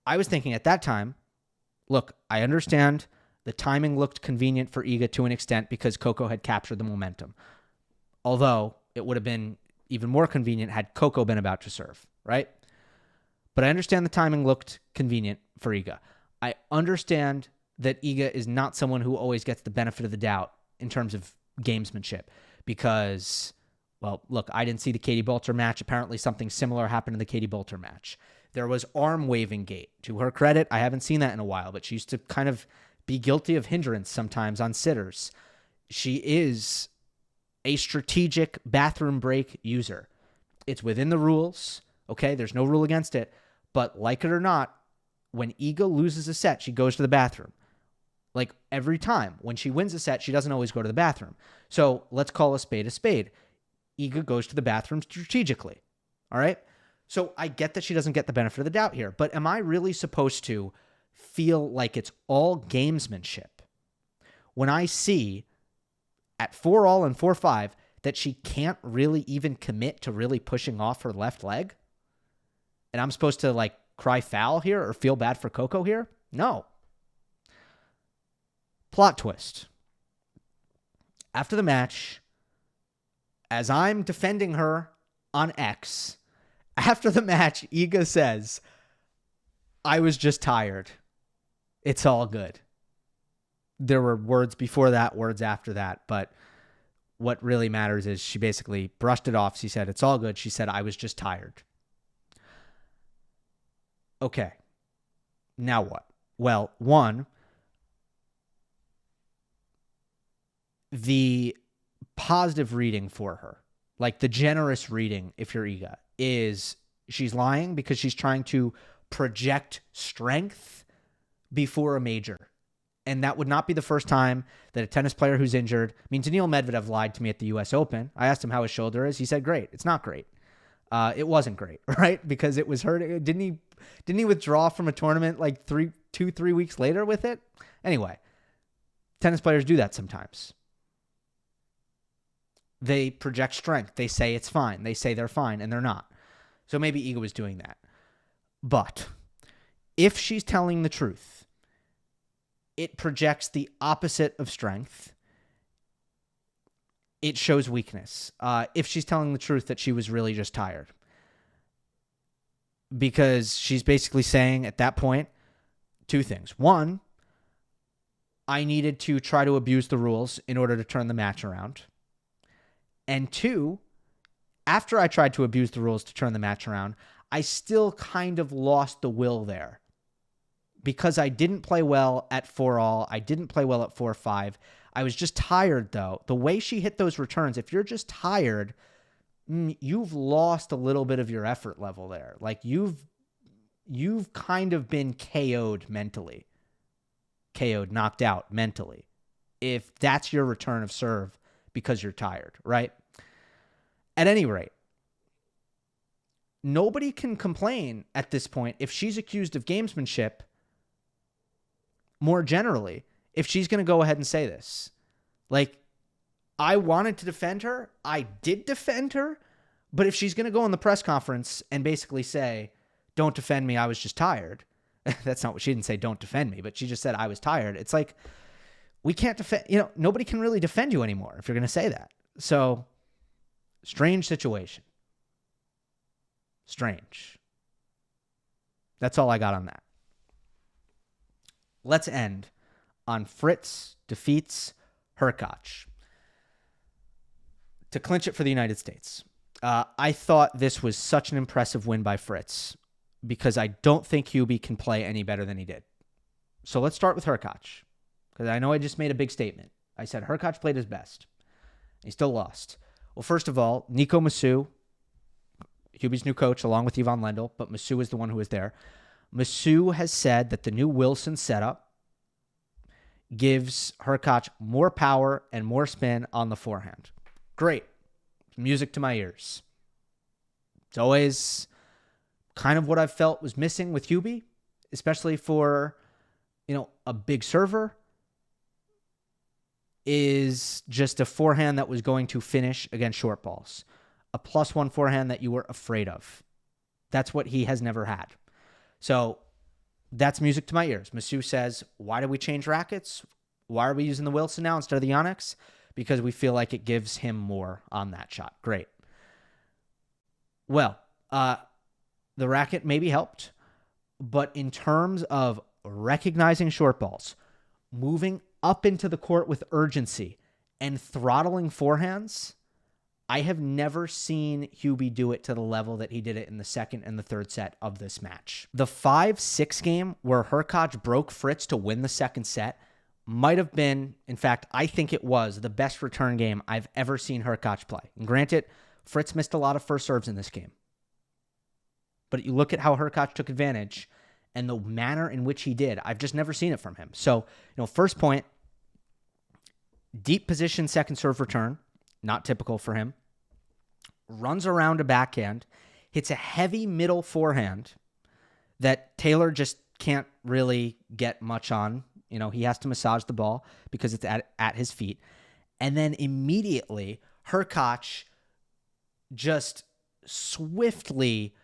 A: I was thinking at that time, look, I understand the timing looked convenient for Iga to an extent because Coco had captured the momentum. Although it would have been even more convenient had Coco been about to serve, right? But I understand the timing looked convenient for Iga. I understand that Iga is not someone who always gets the benefit of the doubt in terms of gamesmanship because, well, look, I didn't see the Katie Boulter match. Apparently something similar happened in the Katie Boulter match. There was arm waving gate. To her credit, I haven't seen that in a while, but she used to kind of be guilty of hindrance sometimes on sitters. She is a strategic bathroom break user. It's within the rules, okay? There's no rule against it. But like it or not, when Iga loses a set, she goes to the bathroom. Like every time. When she wins a set, she doesn't always go to the bathroom. So let's call a spade a spade. Iga goes to the bathroom strategically, all right? So I get that she doesn't get the benefit of the doubt here, but am I really supposed to feel like it's all gamesmanship when I see at 4-all and 4-5 that she can't really even commit to really pushing off her left leg? And I'm supposed to like cry foul here or feel bad for Coco here? No. Plot twist. After the match, as I'm defending her on X, after the match, Iga says, I was just tired. It's all good. There were words before that, words after that, but what really matters is she basically brushed it off. She said, it's all good. She said, I was just tired. Okay. Now what? Well, one, the positive reading for her, like the generous reading, if you're Iga, is she's lying because she's trying to project strength before a major. And that would not be the first time that a tennis player who's injured. I mean, Daniil Medvedev lied to me at the U.S. Open. I asked him how his shoulder is. He said, great. It's not great. It wasn't great, right? Because it was hurt. Didn't he withdraw from a tournament like 3 weeks later with it? Anyway, tennis players do that sometimes. They project strength. They say it's fine. They say they're fine, and they're not. So maybe Iga was doing that. But if she's telling the truth, it projects the opposite of strength. It shows weakness. If she's telling the truth that she was really just tired. Because she's basically saying at that point, two things. One, I needed to try to abuse the rules in order to turn the match around. And two, after I tried to abuse the rules to turn the match around, I still kind of lost the will there. Because I didn't play well at 4-all. I didn't play well at 4-5. I was just tired, though. The way she hit those returns, if you're just tired, you've lost a little bit of your effort level there. Like you've kind of been KO'd mentally. KO'd, knocked out mentally. If that's your return of serve because you're tired, right? At any rate, nobody can complain at this point if she's accused of gamesmanship. More generally, if she's going to go ahead and say this. Like, I wanted to defend her. I did defend her. But if she's going to go in the press conference and basically say, don't defend me, I was just tired. That's not what she didn't say, don't defend me. But she just said, I was tired. It's like, we can't defend, nobody can really defend you anymore if you're going to say that. So, strange situation. Strange. That's all I got on that. Let's end on Fritz defeats Hurkacz to clinch it for the United States. I thought this was such an impressive win by Fritz because I don't think Hubie can play any better than he did. So let's start with Hurkacz, because I know I just made a big statement. I said Hurkacz played his best. He still lost. Well, first of all, Nico Masu, Hubie's new coach, along with Ivan Lendl, but Masu is the one who was there. Masu has said that the new Wilson setup gives Hurkacz more power and more spin on the forehand. Great. Music to my ears. It's always kind of what I felt was missing with Hubie, especially for, a big server, is just a forehand that was going to finish against short balls. A +1 forehand that you were afraid of. That's what he has never had. So that's music to my ears. Masu says, why did we change rackets? Why are we using the Wilson now instead of the Onyx? Because we feel like it gives him more on that shot. Great. Well, the racket maybe helped, but in terms of recognizing short balls, moving up into the court with urgency, and throttling forehands, I have never seen Hubie do it to the level that he did it in the second and the third set of this match. The 5-6 game where Hurkacz broke Fritz to win the second set might have been, in fact, I think it was the best return game I've ever seen Hurkacz play. And granted, Fritz missed a lot of first serves in this game. But you look at how Hurkacz took advantage and the manner in which he did, I've just never seen it from him. So, first point, deep position second serve return, not typical for him. Runs around a backhand, hits a heavy middle forehand that Taylor just can't really get much on. He has to massage the ball because it's at his feet. And then immediately, Hurkacz just swiftly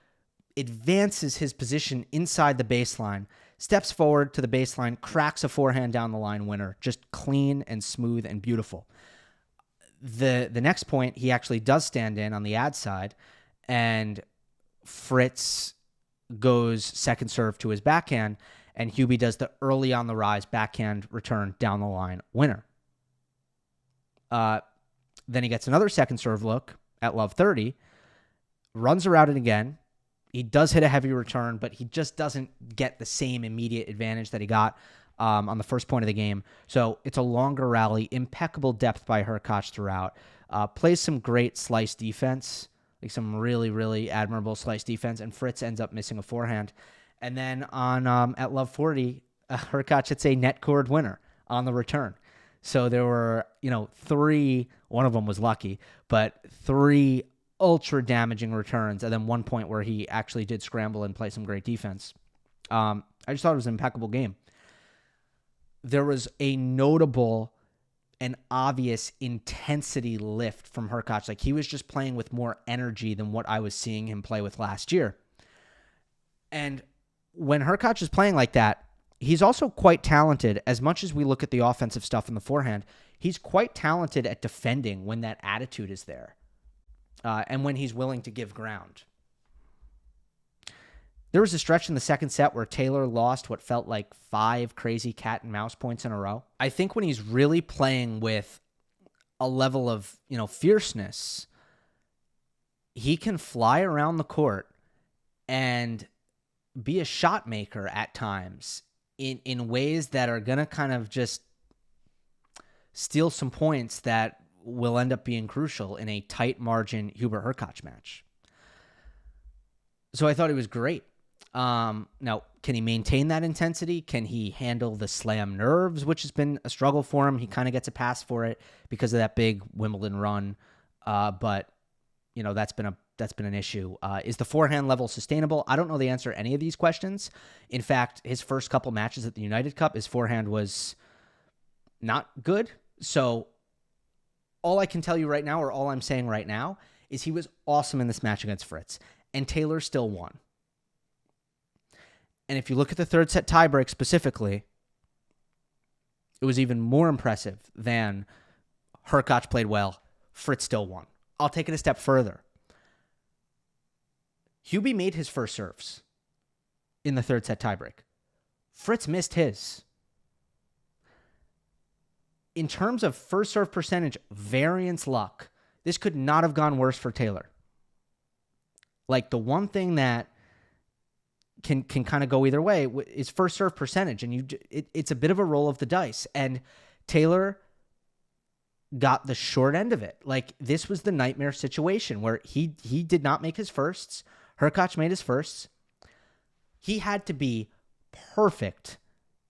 A: advances his position inside the baseline, steps forward to the baseline, cracks a forehand down the line winner, just clean and smooth and beautiful. The next point, he actually does stand in on the ad side, and Fritz goes second serve to his backhand, and Hubie does the early on the rise backhand return down the line winner. Then he gets another second serve look at love 30, runs around it again. He does hit a heavy return, but he just doesn't get the same immediate advantage that he got on the first point of the game. So it's a longer rally, impeccable depth by Hurkacz throughout. Plays some great slice defense, like some really, really admirable slice defense, and Fritz ends up missing a forehand. And then on at love 40, Hurkacz hits a net cord winner on the return. So there were, three, one of them was lucky, but three ultra damaging returns, and then one point where he actually did scramble and play some great defense. I just thought it was an impeccable game. There was a notable and obvious intensity lift from Hurkacz. Like, he was just playing with more energy than what I was seeing him play with last year. And when Hurkacz is playing like that, he's also quite talented. As much as we look at the offensive stuff in the forehand, he's quite talented at defending when that attitude is there. And when he's willing to give ground. There was a stretch in the second set where Taylor lost what felt like 5 crazy cat and mouse points in a row. I think when he's really playing with a level of, fierceness, he can fly around the court and be a shot maker at times in ways that are going to kind of just steal some points that will end up being crucial in a tight margin Hubert Hurkacz match. So I thought he was great. Now, can he maintain that intensity? Can he handle the slam nerves, which has been a struggle for him? He kind of gets a pass for it because of that big Wimbledon run. But that's been an issue. Is the forehand level sustainable? I don't know the answer to any of these questions. In fact, his first couple matches at the United Cup, his forehand was not good. So all I can tell you right now, or all I'm saying right now, is he was awesome in this match against Fritz, and Taylor still won. And if you look at the third set tiebreak specifically, it was even more impressive than Hurkacz played well, Fritz still won. I'll take it a step further. Hubie made his first serves in the third set tiebreak. Fritz missed his. In terms of first serve percentage, variance luck, this could not have gone worse for Taylor. Like, the one thing that can kind of go either way is first serve percentage, and it's a bit of a roll of the dice. And Taylor got the short end of it. Like, this was the nightmare situation where he did not make his firsts. Hurkacz made his firsts. He had to be perfect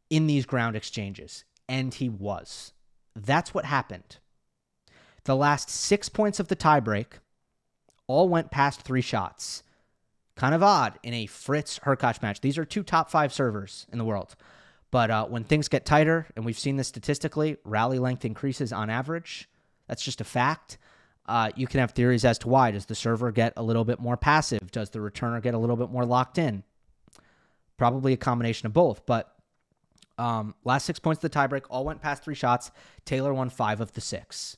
A: in these ground exchanges, and he was. That's what happened. The last 6 points of the tiebreak all went past 3 shots. Kind of odd in a Fritz Hurkacz match. These are 2 top 5 servers in the world. But when things get tighter, and we've seen this statistically, rally length increases on average. That's just a fact. You can have theories as to why. Does the server get a little bit more passive? Does the returner get a little bit more locked in? Probably a combination of both. But last 6 points of the tiebreak all went past 3 shots. Taylor won 5 of the 6.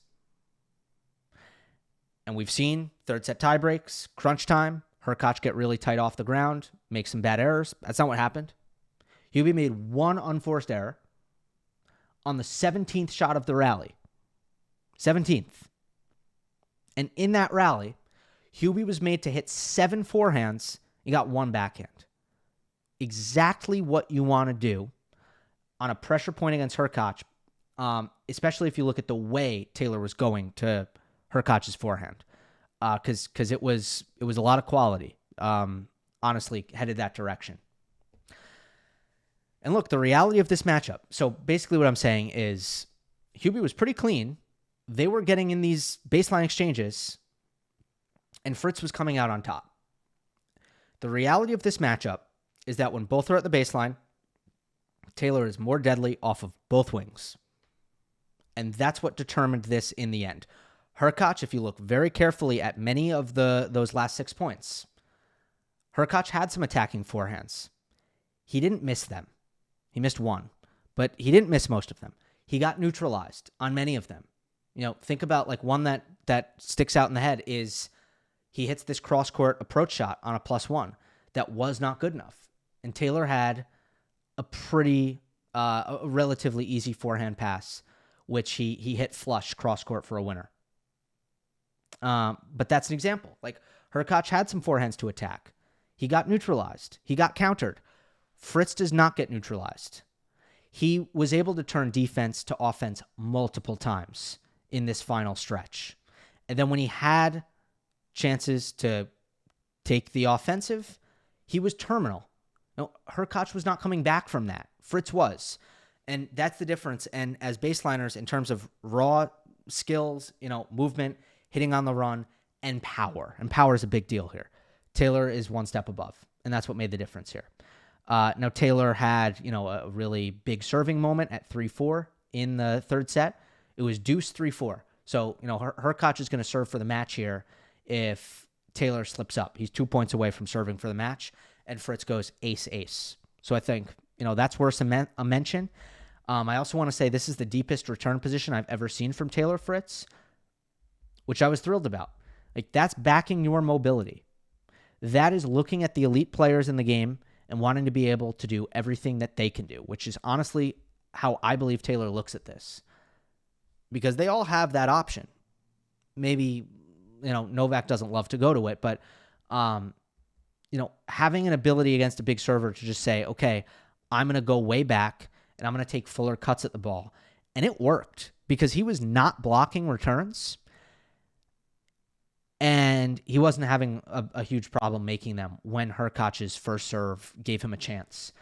A: And we've seen third set tiebreaks, crunch time, Hurkacz get really tight off the ground, make some bad errors. That's not what happened. Hubie made 1 unforced error on the 17th shot of the rally. 17th. And in that rally, Hubie was made to hit 7 forehands. He got 1 backhand. Exactly what you want to do on a pressure point against Hurkacz, especially if you look at the way Taylor was going to Hurkacz's forehand, because it was a lot of quality. Honestly, headed that direction. And look, the reality of this matchup. So basically, what I'm saying is, Hubie was pretty clean. They were getting in these baseline exchanges, and Fritz was coming out on top. The reality of this matchup is that when both are at the baseline, Taylor is more deadly off of both wings. And that's what determined this in the end. Hurkacz, if you look very carefully at many of those last 6 points, Hurkacz had some attacking forehands. He didn't miss them. He missed 1, but he didn't miss most of them. He got neutralized on many of them. You know, think about like one that sticks out in the head is he hits this cross-court approach shot on a +1 that was not good enough. And Taylor had a relatively easy forehand pass, which he hit flush cross-court for a winner. But that's an example. Like, Hurkacz had some forehands to attack. He got neutralized. He got countered. Fritz does not get neutralized. He was able to turn defense to offense multiple times in this final stretch. And then when he had chances to take the offensive, he was terminal. No, Hurkacz was not coming back from that. Fritz was. And that's the difference. And as baseliners, in terms of raw skills, movement, hitting on the run, and power. And power is a big deal here. Taylor is 1 step above, and that's what made the difference here. Now, Taylor had, a really big serving moment at 3-4 in the third set. It was deuce 3-4. So, Hurkacz is going to serve for the match here if Taylor slips up. He's 2 points away from serving for the match, and Fritz goes ace-ace. So I think, that's worth a mention. I also want to say this is the deepest return position I've ever seen from Taylor Fritz, which I was thrilled about. Like, that's backing your mobility. That is looking at the elite players in the game and wanting to be able to do everything that they can do, which is honestly how I believe Taylor looks at this. Because they all have that option. Maybe, Novak doesn't love to go to it, but, having an ability against a big server to just say, okay, I'm going to go way back and I'm going to take fuller cuts at the ball. And it worked because he was not blocking returns. And he wasn't having a huge problem making them when Hurkacz's first serve gave him a chance.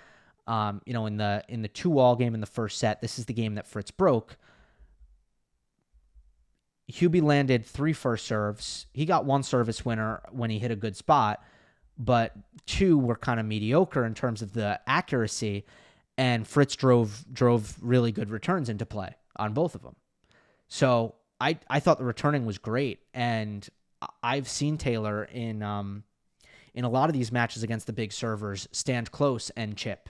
A: In the 2-all game in the first set, this is the game that Fritz broke. Hubie landed 3 first serves. He got 1 service winner when he hit a good spot, but 2 were kind of mediocre in terms of the accuracy, and Fritz drove really good returns into play on both of them. So I thought the returning was great, and I've seen Taylor in a lot of these matches against the big servers stand close and chip.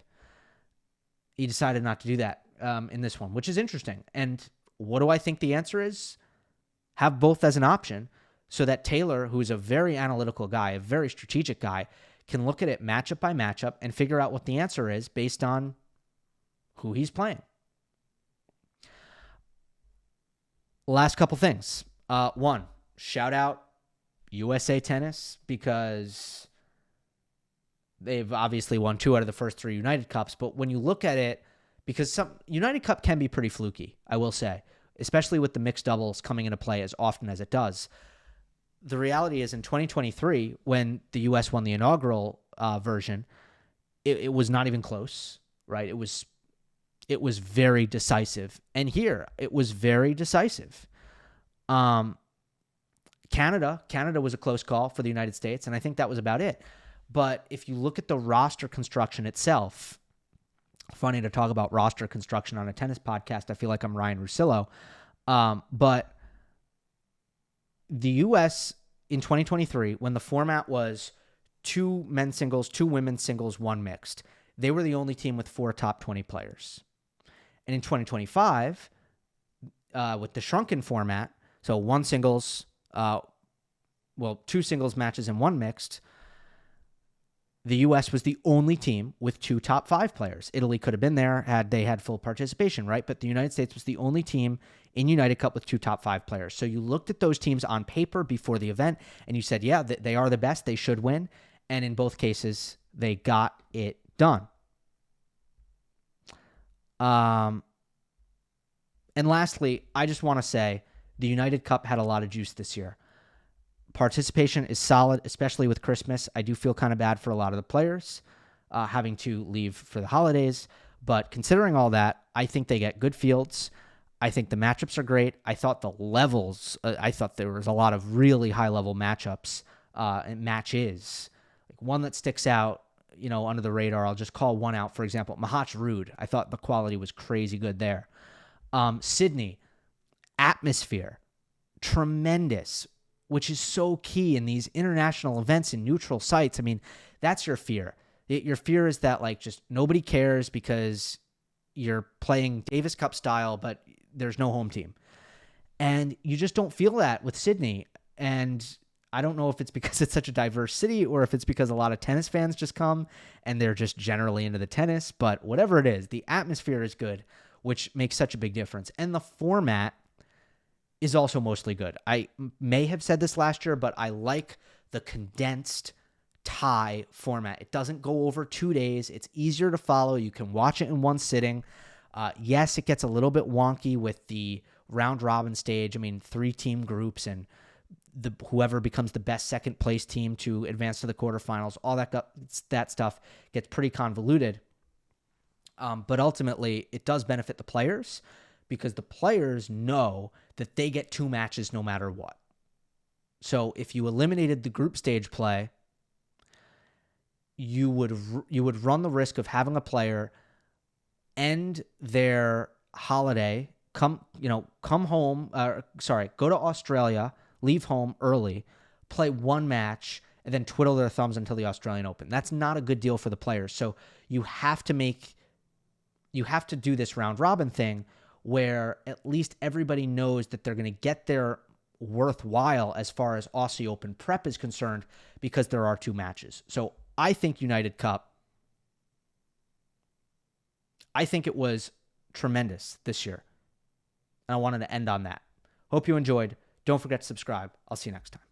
A: He decided not to do that in this one, which is interesting. And what do I think the answer is? Have both as an option so that Taylor, who's a very analytical guy, a very strategic guy, can look at it matchup by matchup and figure out what the answer is based on who he's playing. Last couple things. One, shout out USA Tennis, because they've obviously won 2 out of the first 3 United Cups. But when you look at it, because some United Cup can be pretty fluky, I will say, especially with the mixed doubles coming into play as often as it does. The reality is in 2023, when the U.S. won the inaugural version, it was not even close, right? It was very decisive. And here, it was very decisive. Canada was a close call for the United States, and I think that was about it. But if you look at the roster construction itself, funny to talk about roster construction on a tennis podcast. I feel like I'm Ryan Russillo. But the U.S. in 2023, when the format was 2 men's singles, 2 women's singles, 1 mixed, they were the only team with 4 top 20 players. And in 2025, with the shrunken format, so 1 singles, 2 singles matches and 1 mixed, the U.S. was the only team with 2 top 5 players. Italy could have been there had they had full participation, right? But the United States was the only team in United Cup with 2 top 5 players. So you looked at those teams on paper before the event, and you said, yeah, they are the best. They should win. And in both cases, they got it done. And lastly, I just want to say the United Cup had a lot of juice this year. Participation is solid, especially with Christmas. I do feel kind of bad for a lot of the players having to leave for the holidays. But considering all that, I think they get good fields. I think the matchups are great. I thought the levels, I thought there was a lot of really high-level matchups and matches. Like one that sticks out, under the radar, I'll just call one out. For example, Mahach-Ruud. I thought the quality was crazy good there. Sydney, atmosphere, tremendous, which is so key in these international events in neutral sites. I mean, that's your fear. Your fear is that just nobody cares because you're playing Davis Cup style, but there's no home team. And you just don't feel that with Sydney. And I don't know if it's because it's such a diverse city or if it's because a lot of tennis fans just come and they're just generally into the tennis. But whatever it is, the atmosphere is good, which makes such a big difference. And the format is also mostly good. I may have said this last year, but I like the condensed tie format. It doesn't go over 2 days. It's easier to follow. You can watch it in one sitting. Yes, it gets a little bit wonky with the round robin stage. I mean, 3-team groups and whoever becomes the best second place team to advance to the quarterfinals, all that stuff gets pretty convoluted. But ultimately, it does benefit the players because the players know that they get 2 matches no matter what. So if you eliminated the group stage play, you would run the risk of having a player end their holiday, go to Australia, leave home early, play 1 match, and then twiddle their thumbs until the Australian Open. That's not a good deal for the players. So you have to do this round robin thing where at least everybody knows that they're going to get their worthwhile as far as Aussie Open prep is concerned because there are 2 matches. So I think United Cup, I think it was tremendous this year. And I wanted to end on that. Hope you enjoyed. Don't forget to subscribe. I'll see you next time.